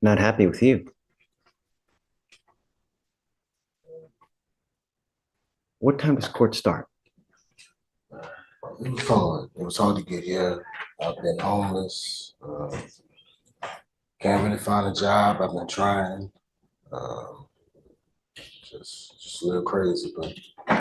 Not happy with you. What time does court start? It was hard. It was hard to get here. I've been homeless. Can't really find a job. I've been trying. Um, just a little crazy, but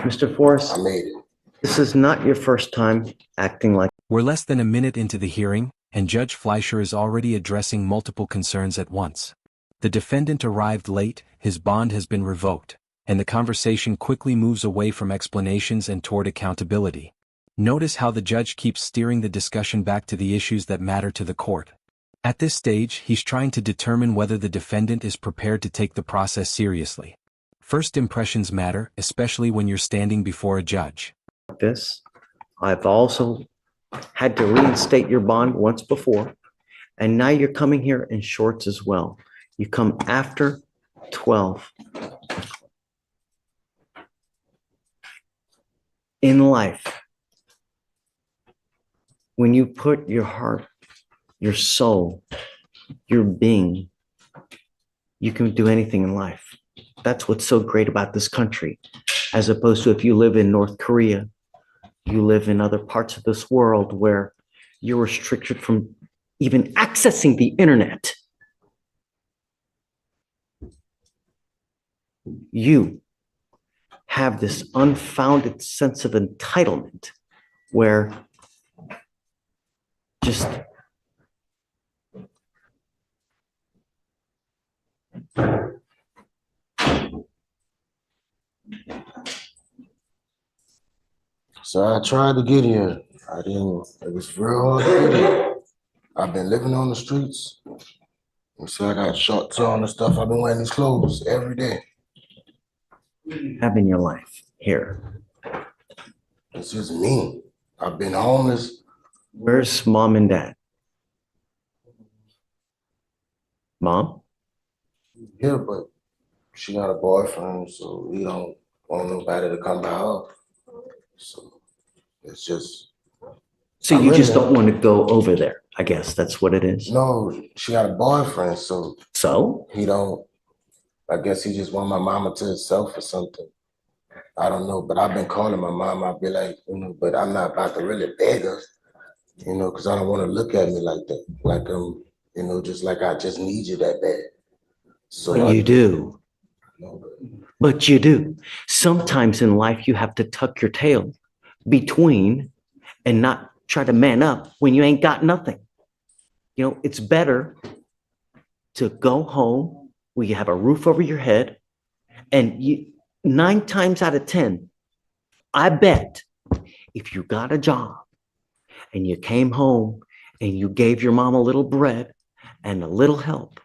Mr. Forrest, I made it. this is not your first time acting like We're less than a minute into the hearing, and Judge Fleischer is already addressing multiple concerns at once. The defendant arrived late, his bond has been revoked, and the conversation quickly moves away from explanations and toward accountability. Notice how the judge keeps steering the discussion back to the issues that matter to the court. At this stage, he's trying to determine whether the defendant is prepared to take the process seriously. First impressions matter, especially when you're standing before a judge. this. I've also had to reinstate your bond once before, and now you're coming here in shorts as well. You come after 12. In life, when you put your heart, your soul, your being, you can do anything in life. That's what's so great about this country, as opposed to if you live in North Korea, you live in other parts of this world where you're restricted from even accessing the internet. You have this unfounded sense of entitlement where just So I tried to get here. I didn't. It was real hard to get here. I've been living on the streets. You see, I got shorts on and stuff. I've been wearing these clothes every day. have in your life here. It's just me. I've been homeless. Where's mom and dad? Mom? Here, but she got a boyfriend, so we don't want nobody to come by her. So it's just So I'm you really just don't want to go over there. I guess that's what it is. no. She got a boyfriend, so So he don't. I guess he just want my mama to himself or something. I don't know, but I've been calling my mom. I'll be like, but I'm not about to really beg her, because I don't want to look at me like that, like just like I just need you that bad. So but you do. know, But you do. Sometimes in life, you have to tuck your tail between and not try to man up when you ain't got nothing. It's better to go home where you have a roof over your head. And 9 times out of 10, I bet if you got a job and you came home and you gave your mom a little bread and a little help,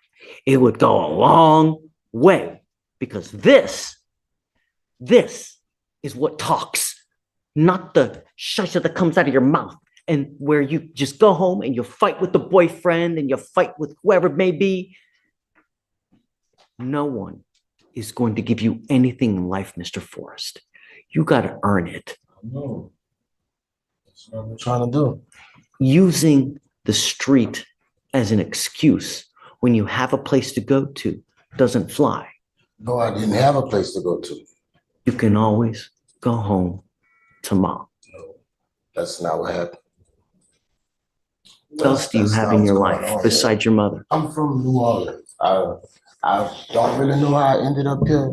it would go a long way because this is what talks, not the shusha that comes out of your mouth and where you just go home and you fight with the boyfriend and you fight with whoever it may be. No one is going to give you anything in life, Mr. Forrest. You got to earn it. no, that's what I'm trying to do. Using the street as an excuse when you have a place to go to doesn't fly. No, I didn't have a place to go to. You can always go home to mom. No, that's not what happened. What else do you have in your life besides your mother? I'm from New Orleans. I don't really know how I ended up here,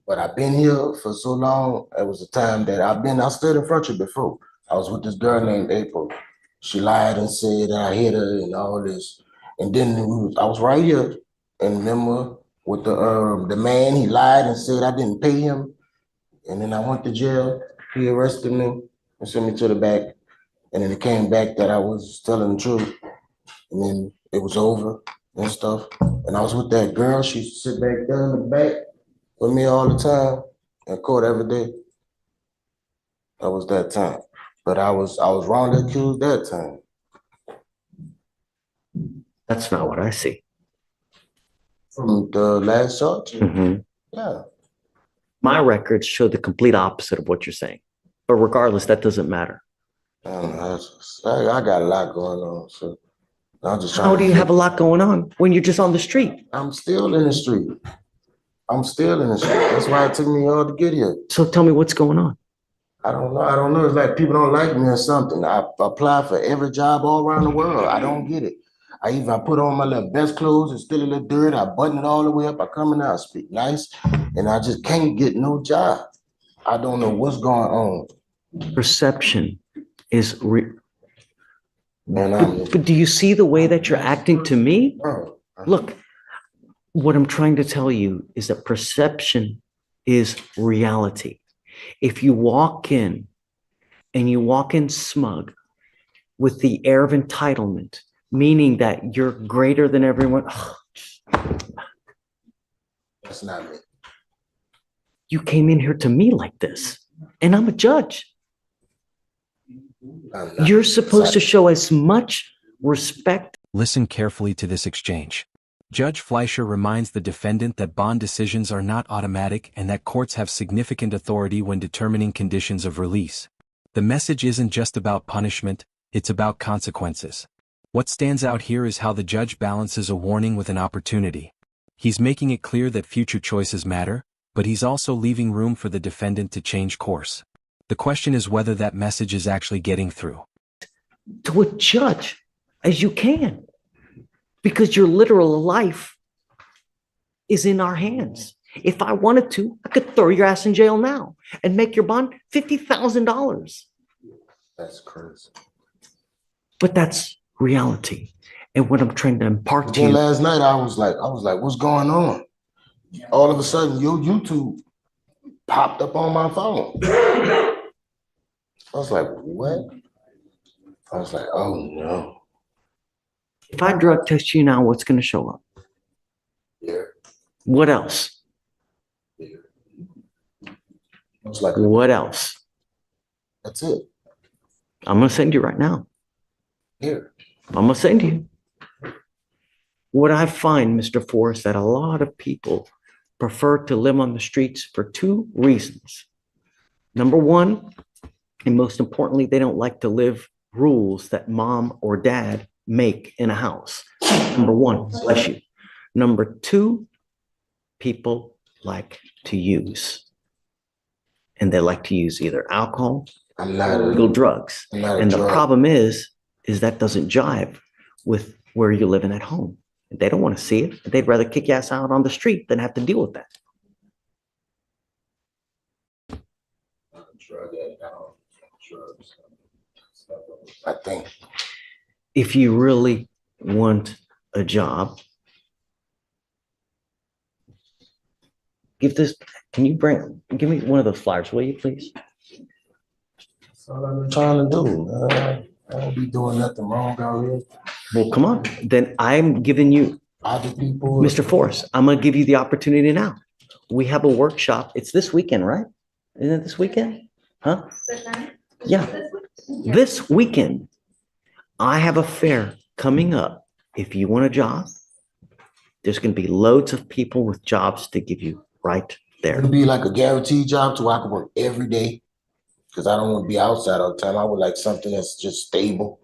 but I've been here for so long. It was a time that I stayed in Fletcher before. I was with this girl named April. She lied and said that I hit her and all this. And then I was right here and remember with the man, he lied and said I didn't pay him. And then I went to jail. He arrested me and sent me to the back. And then it came back that I was telling the truth. And then it was over and stuff. And I was with that girl. She used to sit back there in the back with me all the time in court every day. That was that time. But I was wrongly accused that time. That's not what I see. From the last charge? Mhm. Yeah. My records show the complete opposite of what you're saying. But regardless, that doesn't matter. I don't know. I got a lot going on. So I'm just How trying do to you have a lot going on when you're just on the street? I'm still in the street. I'm still in the street. That's why it took me all to get here. So tell me what's going on. I don't know. I don't know. It's like people don't like me or something. I apply for every job all around the world. I don't get it. I put on my little best clothes, it's still a little dirty. I button it all the way up. I come in out, speak nice, and I just can't get no job. I don't know what's going on. Perception is Man, but do you see the way that you're acting to me? Look, what I'm trying to tell you is that perception is reality. If you walk in and you walk in smug with the air of entitlement, meaning that you're greater than everyone, that's not me. you came in here to me like this, and I'm a judge. You're supposed to show as much respect. Listen carefully to this exchange. Judge Fleischer reminds the defendant that bond decisions are not automatic and that courts have significant authority when determining conditions of release. The message isn't just about punishment, it's about consequences. What stands out here is how the judge balances a warning with an opportunity. He's making it clear that future choices matter, but he's also leaving room for the defendant to change course. The question is whether that message is actually getting through. To a judge as you can, because your literal life is in our hands. If I wanted to, I could throw your ass in jail now and make your bond $50,000. That's crazy. But that's reality. And what I'm trying to impart to Then you. last night I was like, what's going on? All of a sudden, your YouTube popped up on my phone. I was like, what? I was like, oh no. If I drug test you now, what's going to show up? Yeah. What else? Yeah. It's like, What else? that's it. I'm going to send you right now. Here. I'm going to send you. What I find, Mr. Forrest, that a lot of people prefer to live on the streets for two reasons. Number one, and most importantly, they don't like to live rules that mom or dad make in a house. Number one, bless you. Number two, people like to use. And they like to use either alcohol or illegal drugs. And the problem is that doesn't jive with where you're living at home. They don't want to see it. They'd rather kick your ass out on the street than have to deal with that. I think if you really want a job, give me one of those flyers, will you please? that's all I'm trying to do. I don't be doing nothing wrong out here. Well, come on. Then I'm giving you, Other people. Mr. Forrest, I'm going to give you the opportunity now. We have a workshop. It's this weekend, right? Isn't it this weekend? Huh? Yeah. This weekend, I have a fair coming up. If you want a job, there's going to be loads of people with jobs to give you right there. It'll be like a guaranteed job so I can work every day. Because I don't want to be outside all the time. I would like something that's just stable,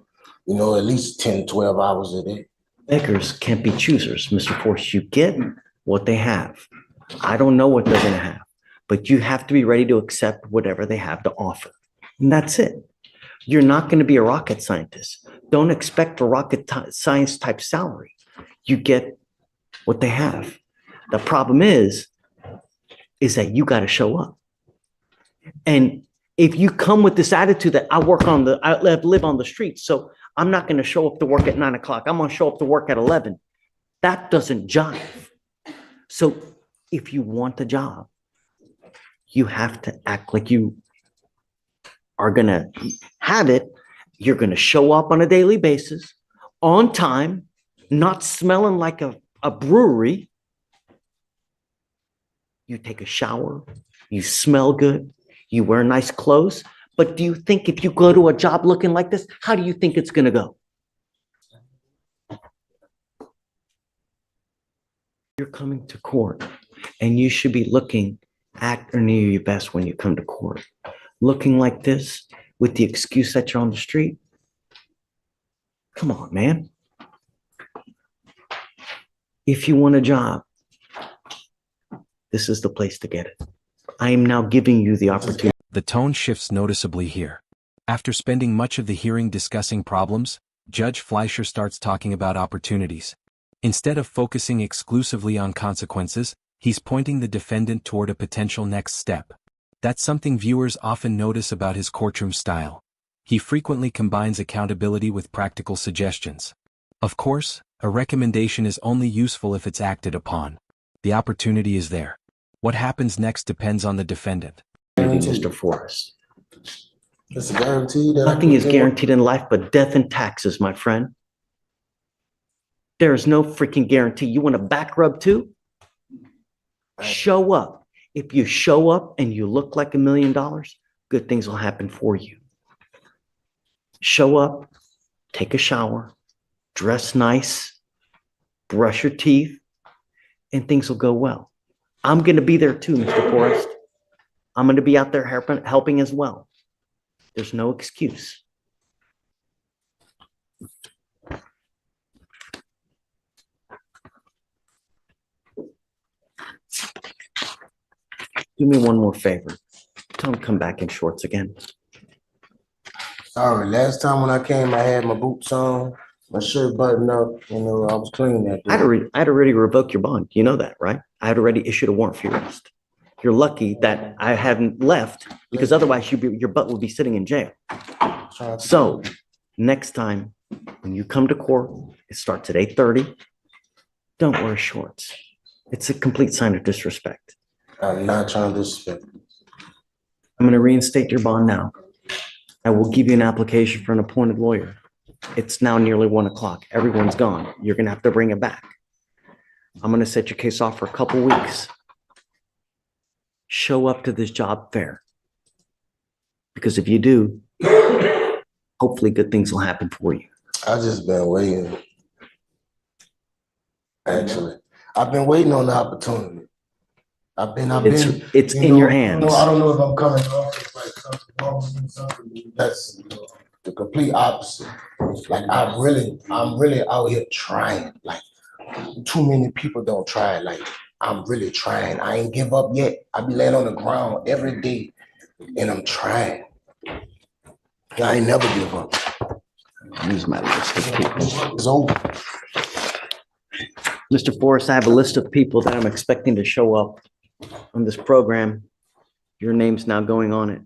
you know, at least 10, 12 hours a day. Beggars can't be choosers, Mr. Forrest. You get what they have. I don't know what they're going to have, but you have to be ready to accept whatever they have to offer. And that's it. You're not going to be a rocket scientist. Don't expect a rocket science type salary. You get what they have. The problem is that you got to show up. And if you come with this attitude that I live on the streets, so I'm not going to show up to work at 9 o'clock. I'm going to show up to work at 11. That doesn't jive. So if you want a job, you have to act like you are going to have it. You're going to show up on a daily basis, on time, not smelling like a brewery. You take a shower, you smell good, you wear nice clothes. But do you think if you go to a job looking like this, how do you think it's going to go? You're coming to court and you should be looking at or near your best when you come to court. Looking like this with the excuse that you're on the street. Come on, man. If you want a job, this is the place to get it. I am now giving you the opportunity. The tone shifts noticeably here. After spending much of the hearing discussing problems, Judge Fleischer starts talking about opportunities. Instead of focusing exclusively on consequences, he's pointing the defendant toward a potential next step. That's something viewers often notice about his courtroom style. He frequently combines accountability with practical suggestions. Of course, a recommendation is only useful if it's acted upon. The opportunity is there. What happens next depends on the defendant. Mr. Forrest. It's a guarantee that Nothing is guaranteed in life but death and taxes, my friend. There is no freaking guarantee. You want a back rub too? Show up. If you show up and you look like $1 million, good things will happen for you. Show up, take a shower, dress nice, brush your teeth, and things will go well. I'm going to be there too, Mr. Forrest. I'm going to be out there helping as well. There's no excuse. Do me one more favor. Don't come back in shorts again. Sorry, last time when I came, I had my boots on, my shirt buttoned up, I was clean that day. I'd already revoked your bond. You know that, right? I had already issued a warrant for your arrest. You're lucky that I haven't left, because otherwise your butt would be sitting in jail. So next time when you come to court, it starts at 8:30. Don't wear shorts. It's a complete sign of disrespect. I'm not trying to disrespect. I'm going to reinstate your bond now. I will give you an application for an appointed lawyer. It's now nearly 1 o'clock. Everyone's gone. You're going to have to bring it back. I'm going to set your case off for a couple weeks. Show up to this job fair. Because if you do, hopefully good things will happen for you. I just been waiting. Actually, I've been waiting on the opportunity. It's in your hands. I don't know if I'm coming off like something wrong with something. That's the complete opposite. Like I'm really out here trying. Like too many people don't try. Like I'm really trying. I ain't give up yet. I be laying on the ground every day and I'm trying. I ain't never give up. Use my list of people. It's over. Mr. Forrest, I have a list of people that I'm expecting to show up on this program. Your name's now going on it.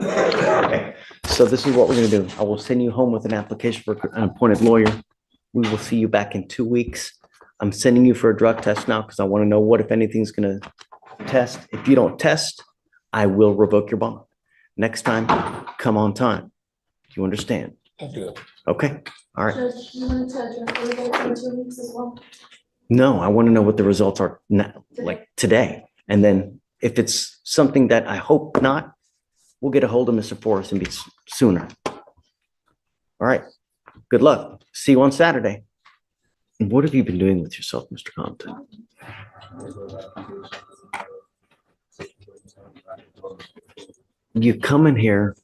Okay, so this is what we're going to do. I will send you home with an application for an appointed lawyer. We will see you back in 2 weeks. I'm sending you for a drug test now because I want to know what, if anything's going to test. If you don't test, I will revoke your bond. Next time, come on time. Do you understand? Okay. Okay, all right. Judge, you want to address the results in 2 weeks as well? No, I want to know what the results are now, like today. And then if it's something that I hope not, we'll get a hold of Mr. Forrest and be sooner. All right. Good luck. See you on Saturday. And what have you been doing with yourself, Mr. Compton? You come in here,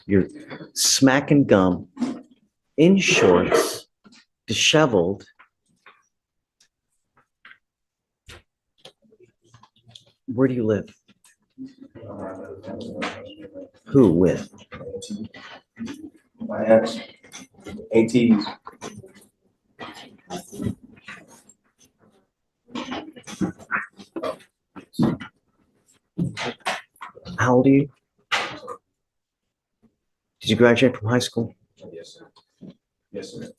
you're smacking gum, in shorts, disheveled. Where do you live? Who with? My ex, ATs. How old are you? Did you graduate from high school? Yes, sir. Yes, sir.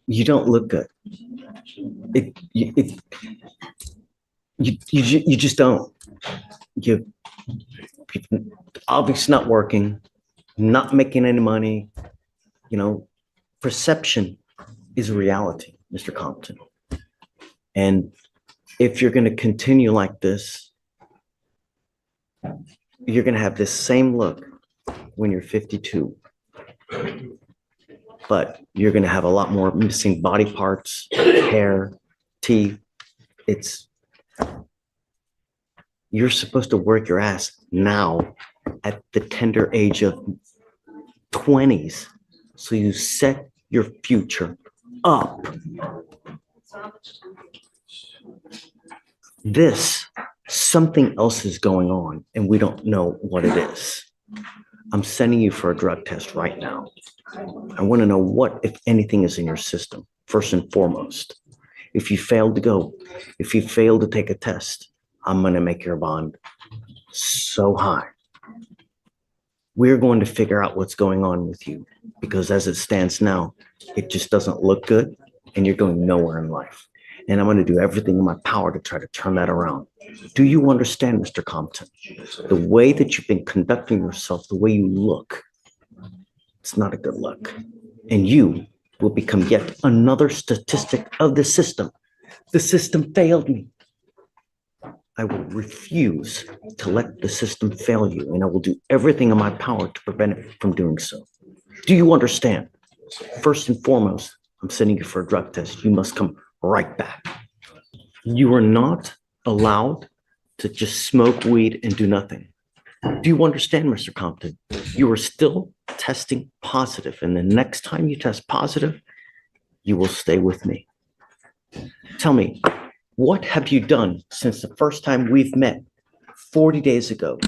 You don't look good. You just don't. You're obviously not working, not making any money. Perception is reality, Mr. Compton. And if you're going to continue like this, you're going to have this same look when you're 52. But you're going to have a lot more missing body parts, hair, teeth. You're supposed to work your ass now at the tender age of 20s. So you set your future up. Something else is going on and we don't know what it is. I'm sending you for a drug test right now. I want to know what, if anything, is in your system, first and foremost. If you fail to take a test, I'm going to make your bond so high. We're going to figure out what's going on with you, because as it stands now, it just doesn't look good and you're going nowhere in life. And I'm going to do everything in my power to try to turn that around. Do you understand, Mr. Compton? The way that you've been conducting yourself, the way you look, it's not a good look. And you will become yet another statistic of the system. The system failed me. I will refuse to let the system fail you, and I will do everything in my power to prevent it from doing so. Do you understand? First and foremost, I'm sending you for a drug test. You must come right back. You are not allowed to just smoke weed and do nothing. Do you understand, Mr. Compton? You are still testing positive, and the next time you test positive, you will stay with me. Tell me, what have you done since the first time we've met 40 days ago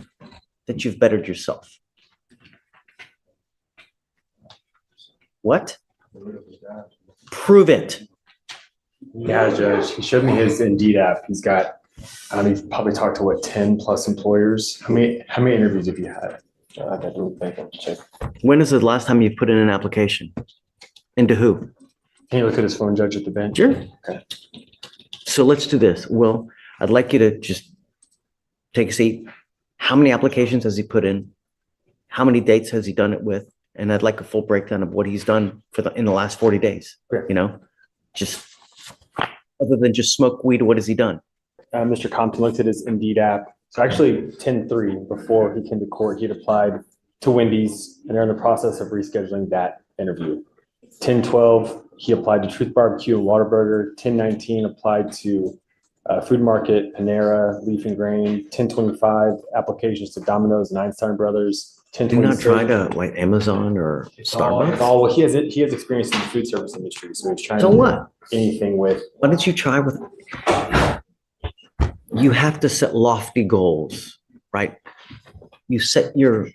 that you've bettered yourself? What? Prove it. Yeah, Judge. He showed me his Indeed app. He's got, he's probably talked to 10 plus employers. How many interviews have you had? I got to think and check. When is the last time you put in an application? Into who? Can you look at his phone, Judge, at the bench? Sure. Okay. So let's do this. Well, I'd like you to just take a seat. How many applications has he put in? How many dates has he done it with? And I'd like a full breakdown of what he's done in the last 40 days. Okay. You know, just other than just smoke weed, what has he done? Mr. Compton looked at his Indeed app. So actually 10-3, before he came to court, he'd applied to Wendy's, and they're in the process of rescheduling that interview. 10-12, he applied to Truth Barbecue and Whataburger. 10-19, applied to Food Market, Panera, Leaf and Grain. 10-25, applications to Domino's and Einstein Brothers. Do not try to like Amazon or Starbucks. Oh, well, he has experience in the food service industry, so he's trying So to do what? anything with. Why don't you try with? You have to set lofty goals, right? You set your.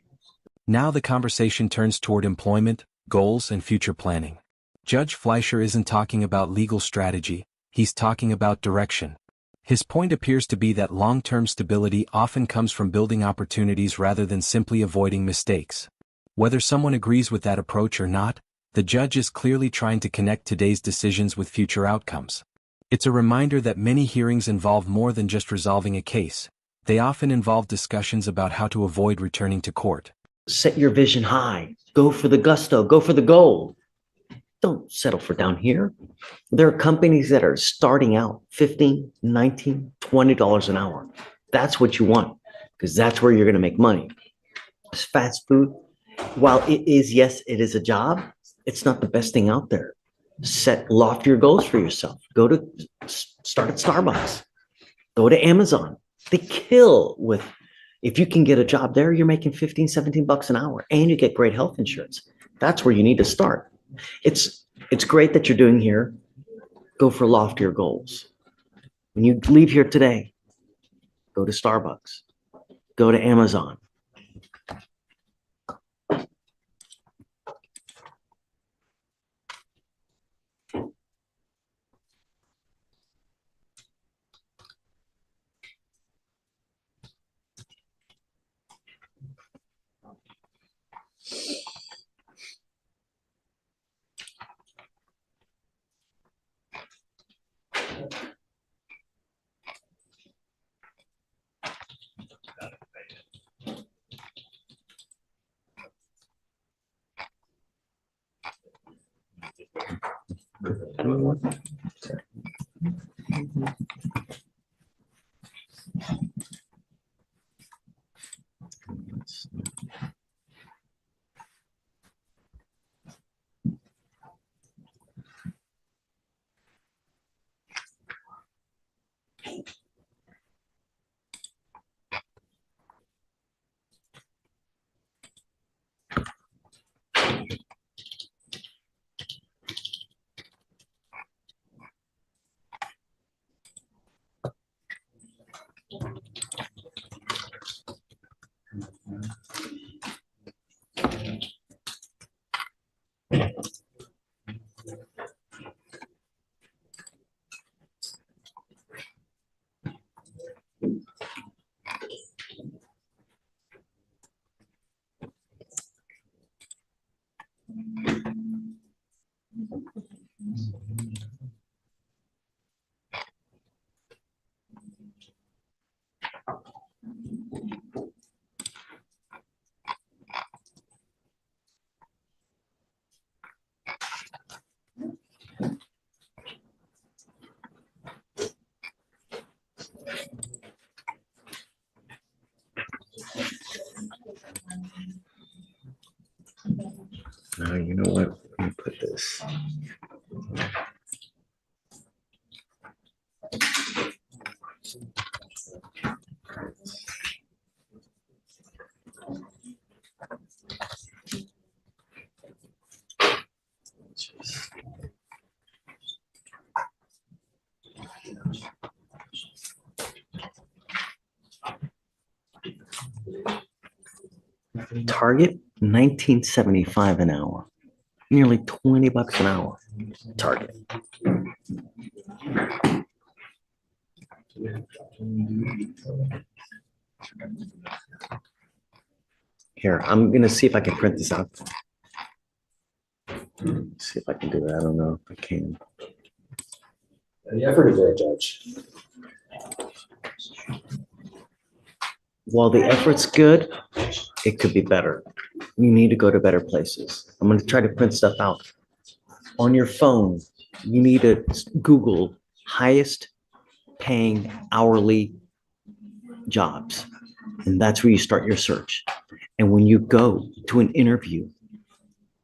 Now the conversation turns toward employment, goals, and future planning. Judge Fleischer isn't talking about legal strategy, he's talking about direction. His point appears to be that long-term stability often comes from building opportunities rather than simply avoiding mistakes. Whether someone agrees with that approach or not, the judge is clearly trying to connect today's decisions with future outcomes. It's a reminder that many hearings involve more than just resolving a case. They often involve discussions about how to avoid returning to court. Set your vision high. Go for the gusto. Go for the gold. Don't settle for down here. There are companies that are starting out $15, $19, $20 an hour. That's what you want, because that's where you're going to make money. It's fast food. While it is, yes, it is a job, it's not the best thing out there. Set loftier goals for yourself. Start at Starbucks. Go to Amazon. They kill with, if you can get a job there, you're making $15, $17 an hour, and you get great health insurance. That's where you need to start. It's great that you're doing here. Go for loftier goals. When you leave here today, go to Starbucks. Go to Amazon. Now, you know what? Let me put this. Target 1975 an hour, nearly 20 bucks an hour. Target. Here, I'm gonna see if I can print this out. See if I can do that. I don't know if I can. The effort is there, Judge. While the effort's good, it could be better. You need to go to better places. I'm going to try to print stuff out. On your phone, you need to Google highest paying hourly jobs. And that's where you start your search. And when you go to an interview,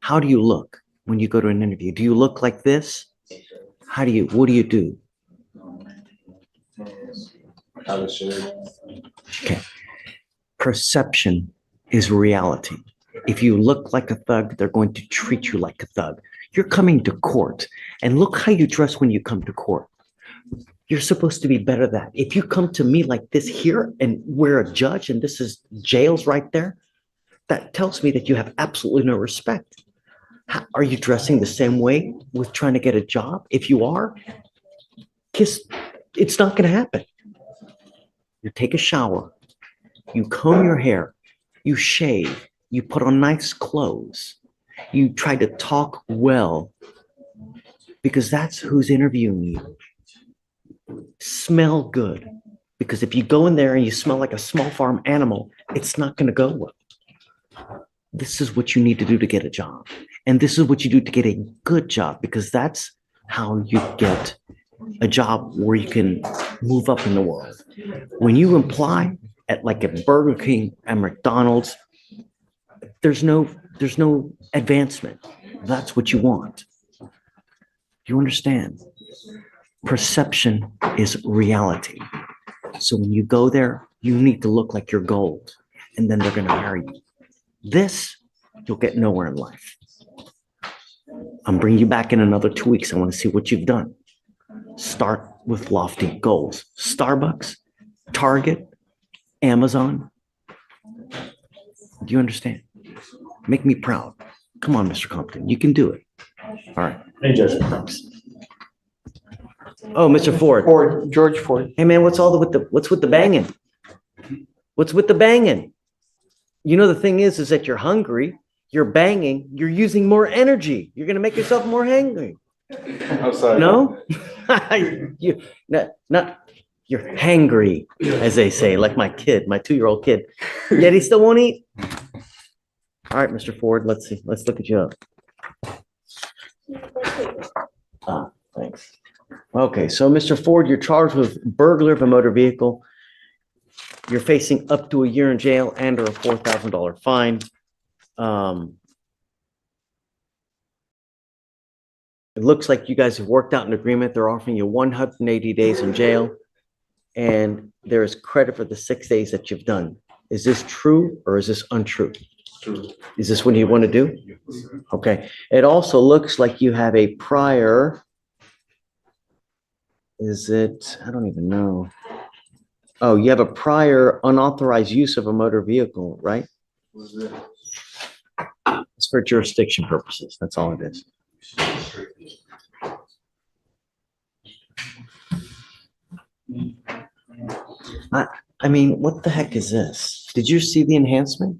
how do you look when you go to an interview? Do you look like this? What do you do? Okay. Perception is reality. If you look like a thug, they're going to treat you like a thug. You're coming to court, and look how you dress when you come to court. You're supposed to be better than that. If you come to me like this here and we're a judge and this is jails right there, that tells me that you have absolutely no respect. Are you dressing the same way with trying to get a job? If you are, it's not going to happen. You take a shower, you comb your hair, you shave, you put on nice clothes, you try to talk well, because that's who's interviewing you. Smell good, because if you go in there and you smell like a small farm animal, it's not going to go well. This is what you need to do to get a job. And this is what you do to get a good job, because that's how you get a job where you can move up in the world. When you apply at like a Burger King and McDonald's, there's no advancement. That's what you want. You understand? Perception is reality. So when you go there, you need to look like you're gold, and then they're going to hire you. This, you'll get nowhere in life. I'm bringing you back in another 2 weeks. I want to see what you've done. Start with lofty goals. Starbucks, Target, Amazon. Do you understand? Make me proud. Come on, Mr. Compton. You can do it. All right. Hey, Judge. Oh, Mr. Ford. George Ford. Hey, man, what's with the banging? What's with the banging? You know, the thing is that you're hungry, you're banging, you're using more energy. You're going to make yourself more hangry. I'm sorry. No? You're hangry, as they say, like my kid, my 2-year-old kid. Yet he still won't eat. All right, Mr. Ford, let's see. Let's look at you up. Thanks. Okay, so Mr. Ford, you're charged with burglary of a motor vehicle. You're facing up to a year in jail and or a $4,000 fine. It looks like you guys have worked out an agreement. They're offering you 180 days in jail, and there is credit for the 6 days that you've done. Is this true or is this untrue? True. Is this what you want to do? Okay. It also looks like you have a prior. Is it? I don't even know. Oh, you have a prior unauthorized use of a motor vehicle, right? It's for jurisdiction purposes. That's all it is. I mean, what the heck is this? Did you see the enhancement?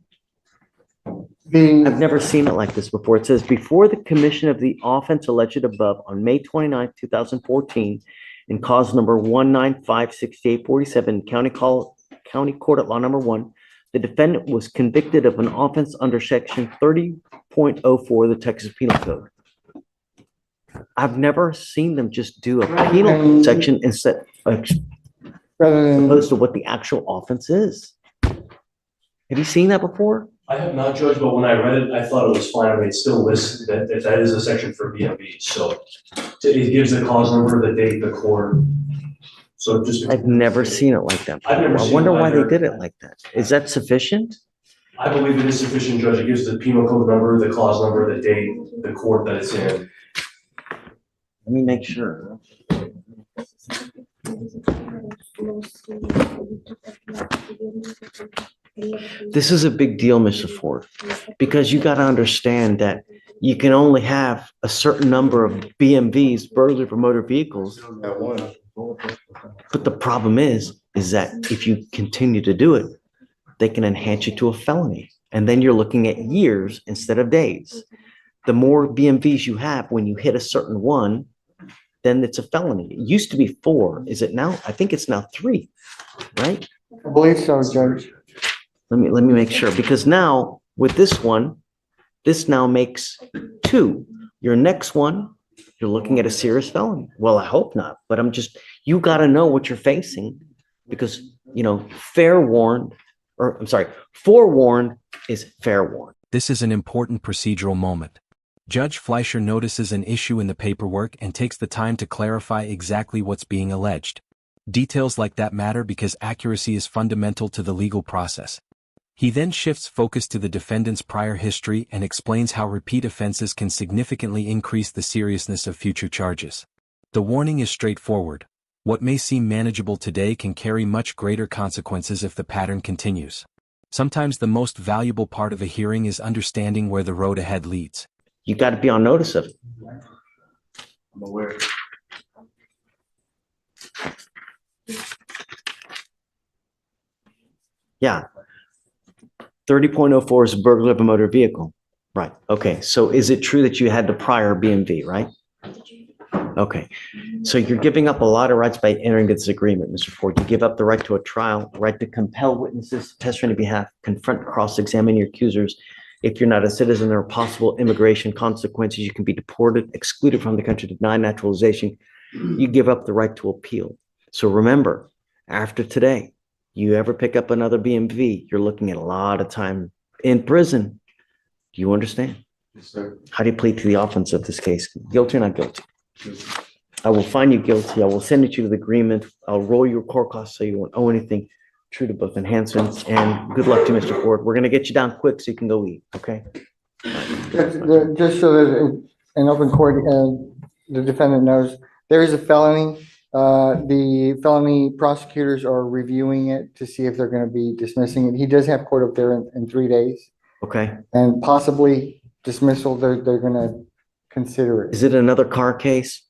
I've never seen it like this before. It says, before the commission of the offense alleged above on May 29th, 2014, in cause number 1956847, County Court at Law Number 1, the defendant was convicted of an offense under section 30.04 of the Texas Penal Code. I've never seen them just do a penal section instead, Rather than, opposed to what the actual offense is. Have you seen that before? I have not, Judge, but when I read it, I thought it was fine. I mean, it still lists that that is a section for BMV. So it gives the cause number, the date, the court. So just. I've never seen it like that. I've never I seen wonder it why they either. did it like that. Is that sufficient? I believe it is sufficient, Judge. It gives the penal code number, the clause number, the date, the court that it's in. Let me make sure. This is a big deal, Mr. Ford, because you got to understand that you can only have a certain number of BMVs, burglary for motor vehicles. But the problem is that if you continue to do it, they can enhance you to a felony. And then you're looking at years instead of days. The more BMVs you have, when you hit a certain one, then it's a felony. It used to be 4. Is it now? I think it's now 3, right? I believe so, Judge. Let me make sure, because now with this one, this now makes 2. Your next one, you're looking at a serious felony. Well, I hope not, but you got to know what you're facing, because, forewarned is fair warned. This is an important procedural moment. Judge Fleischer notices an issue in the paperwork and takes the time to clarify exactly what's being alleged. Details like that matter because accuracy is fundamental to the legal process. He then shifts focus to the defendant's prior history and explains how repeat offenses can significantly increase the seriousness of future charges. The warning is straightforward. What may seem manageable today can carry much greater consequences if the pattern continues. Sometimes the most valuable part of a hearing is understanding where the road ahead leads. You got to be on notice of it. I'm aware. Yeah. 30.04 is a burglary of a motor vehicle. Right. Okay. So is it true that you had the prior BMV, right? Okay. So you're giving up a lot of rights by entering this agreement, Mr. Ford. You give up the right to a trial, right to compel witnesses, testify on your behalf, confront, cross-examine your accusers. If you're not a citizen, there are possible immigration consequences. You can be deported, excluded from the country, denied naturalization. You give up the right to appeal. So remember, after today, you ever pick up another BMV, you're looking at a lot of time in prison. Do you understand? Yes, sir. How do you plead to the offense of this case? Guilty or not guilty? I will find you guilty. I will send it you to the agreement. I'll roll your court costs so you won't owe anything. True to both enhancements, and good luck to Mr. Ford. We're going to get you down quick so you can go eat, okay? Just so that in open court, the defendant knows, there is a felony. The felony prosecutors are reviewing it to see if they're going to be dismissing it. He does have court up there in 3 days, Okay. and possibly dismissal. They're going to consider it. Is it another car case?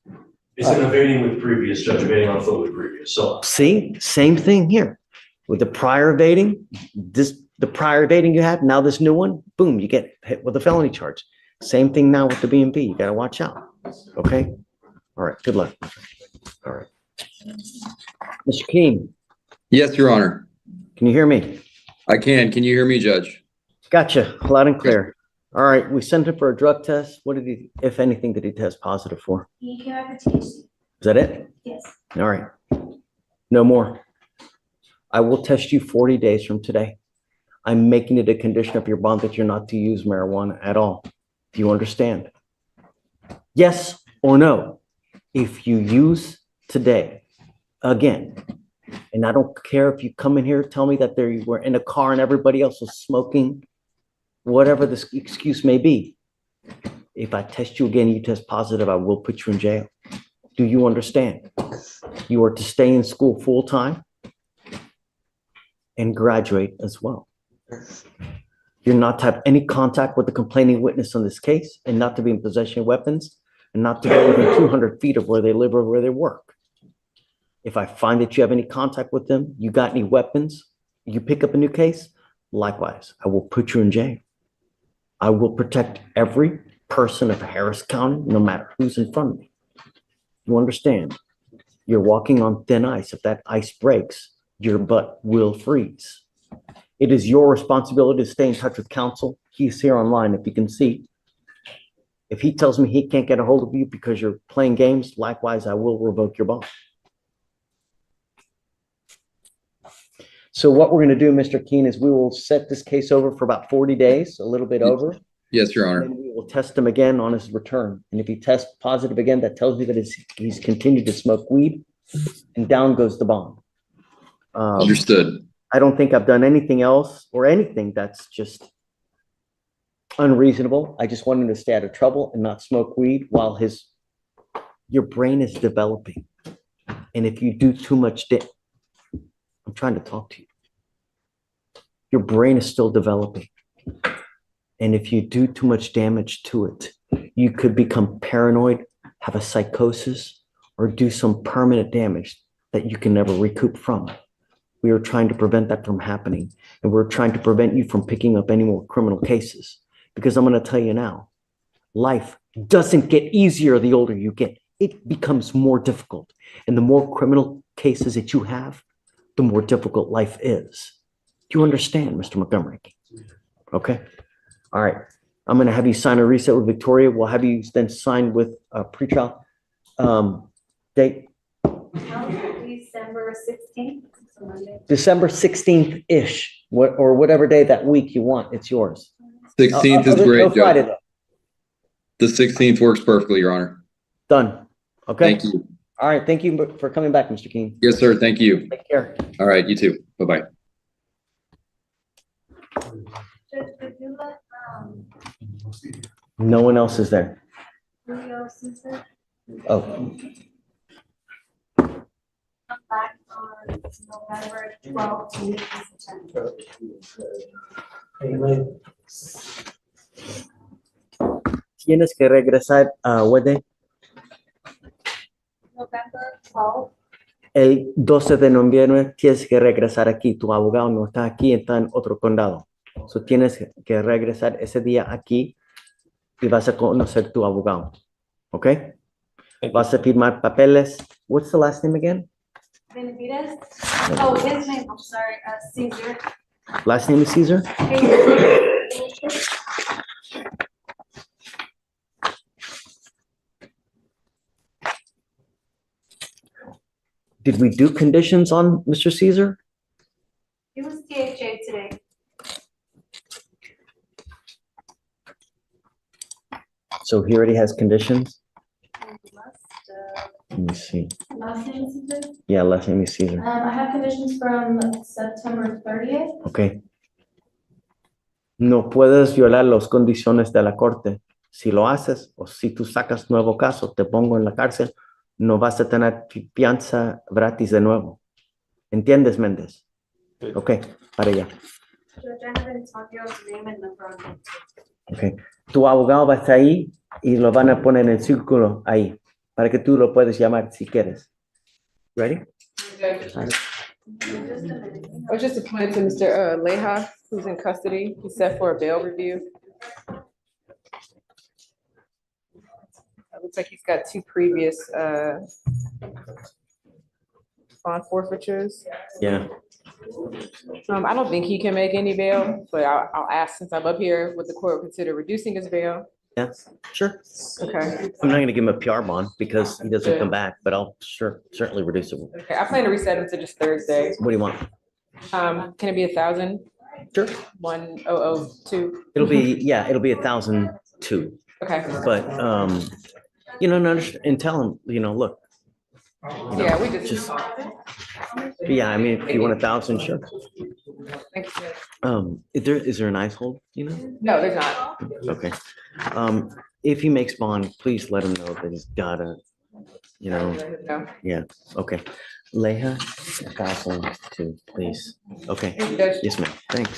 It's an evading with previous, Judge, evading on foot with previous. So See, same thing here. With the prior evading, the prior evading you had, now this new one, boom, you get hit with a felony charge. Same thing now with the BMV. You got to watch out. Okay? All right. Good luck. All right. Mr. Keene, Yes, Your Honor. can you hear me? I can. Can you hear me, Judge? Gotcha. Loud and clear. All right. We sent him for a drug test. What did he, if anything, did he test positive for? He came out for THC. Is that it? Yes. All right. No more. I will test you 40 days from today. I'm making it a condition of your bond that you're not to use marijuana at all. Do you understand? Yes or no? If you use today, again, and I don't care if you come in here, tell me that you were in a car and everybody else was smoking, whatever the excuse may be. If I test you again, you test positive, I will put you in jail. Do you understand? You are to stay in school full time and graduate as well. You're not to have any contact with the complaining witness on this case, and not to be in possession of weapons, and not to go within 200 feet of where they live or where they work. If I find that you have any contact with them, you got any weapons, you pick up a new case, likewise, I will put you in jail. I will protect every person of Harris County, no matter who's in front of me. You understand? You're walking on thin ice. If that ice breaks, your butt will freeze. It is your responsibility to stay in touch with counsel. He's here online, if you can see. If he tells me he can't get a hold of you because you're playing games, likewise, I will revoke your bond. So what we're going to do, Mr. Keene, is we will set this case over for about 40 days, a little bit over. Yes, Your Honor. And we will test him again on his return. And if he tests positive again, that tells me that he's continued to smoke weed, and down goes the bond. Understood. I don't think I've done anything else or anything that's just unreasonable. I just want him to stay out of trouble and not smoke weed while your brain is developing. And if you do too much, I'm trying to talk to you. Your brain is still developing. And if you do too much damage to it, you could become paranoid, have a psychosis, or do some permanent damage that you can never recoup from. We are trying to prevent that from happening. And we're trying to prevent you from picking up any more criminal cases. Because I'm going to tell you now, life doesn't get easier the older you get. It becomes more difficult. And the more criminal cases that you have, the more difficult life is. Do you understand, Mr. Montgomery? Okay. All right. I'm going to have you sign a reset with Victoria. We'll have you then sign with a pretrial date. December 16th. December 16th-ish, or whatever day that week you want. It's yours. 16th is No great, Friday, Judge. though. The 16th works perfectly, Your Honor. Done. Okay. Thank you. All right. Thank you for coming back, Mr. Keene. Yes, sir. Thank you. Take care. All right. You too. Bye-bye. Judge, could you let, No one else is there. Julio Caesar Oh, come back on November 12th to meet September? tienes que regresar a what day? November 12th. El 12 de noviembre tienes que regresar aquí. Tu abogado no está aquí, está en otro condado. So tienes que regresar ese día aquí y vas a conocer tu abogado. ¿Ok? Vas a firmar papeles. What's the last name again? Benavides? Oh, his name, I'm sorry, Caesar. Last name is Caesar? Did we do conditions on Mr. Caesar? He was THA today. So he already has conditions? Must, Let me see. last name is Caesar? Yeah, last name is Caesar. I have conditions from September 30th. Ok. No puedes violar las condiciones de la corte. Si lo haces o si tú sacas nuevo caso, te pongo en la cárcel, no vas a tener fianza gratis de nuevo. ¿Entiendes, Méndez? Ok, para allá. Judge, I haven't talked your name and number on it. Ok. Tu abogado va a estar ahí y lo van a poner en el círculo ahí para que tú lo puedes llamar si quieres. Ready? Just a minute. I was just appointed to Mr. Leha, who's in custody. He's set for a bail review. It looks like he's got 2 previous bond forfeitures. Yeah. I don't think he can make any bail, but I'll ask, since I'm up here, would the court consider reducing his bail? Yes, sure. Okay. I'm not going to give him a PR bond because he doesn't come back, but I'll certainly reduce it. Okay, I plan to reset him to just Thursday. What do you want? Can it be 1,000? Sure. 1,002? It'll be, yeah, it'll be 1,002. Okay. But, and tell him, look. Yeah, we just. Yeah, I mean, if you want 1,000, sure. Thank you. Is there an ice hold, No, there's not. Okay. If he makes bond, please let him know that he's gotta, No. yeah, okay. Leha, 1,002, please. Okay. Thank you, Judge. Yes, ma'am. Thanks.